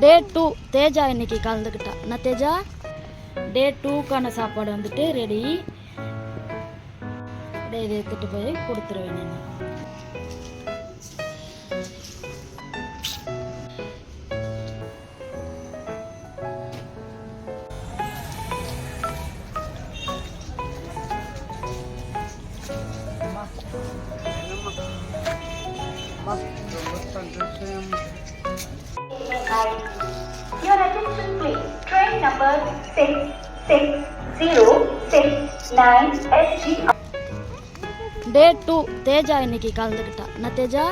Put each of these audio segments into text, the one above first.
டே 2 தேஜா இன்னைக்கு கலந்துக்கிட்டா. நான் தேஜா டே 2க்கான சாப்பாடு வந்துட்டு ரெடி. இதை எடுத்துட்டு போய் கொடுத்துருவேன் நான். Your attention please. Train number 660669 SG. டே 2 தேஜா இன்னைக்கு கலந்துக்கிட்டா. நான் தேஜா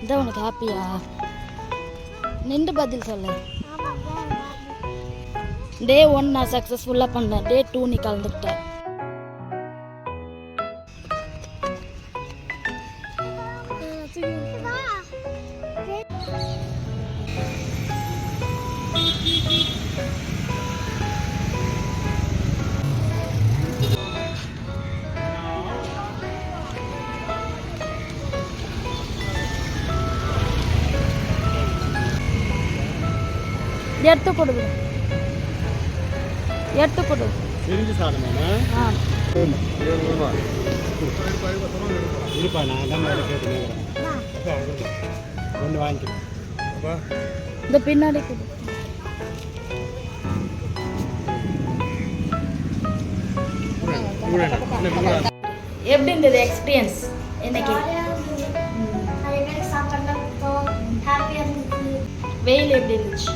இதான் உனக்கு ஹாப்பியா? நின்று பதில் சொல்ல. டே 1 நான் சக்ஸஸ்ஃபுல்லாக பண்ணேன். டே 2 நீ கலந்துக்கிட்ட. எடுத்து கொடு. எடுத்து கொடு. செஞ்சு சாப்பிடுமா? ஆ இருப்பா, நான் தான் கேட்டுக்கிறேன். ஒன்று வாங்கிக்கிறேன். இந்த பின்னாடி கொடு. எப்படி இருந்தது எக்ஸ்பீரியன்ஸ் இன்னைக்கு? வெயில் எப்படி இருந்துச்சு?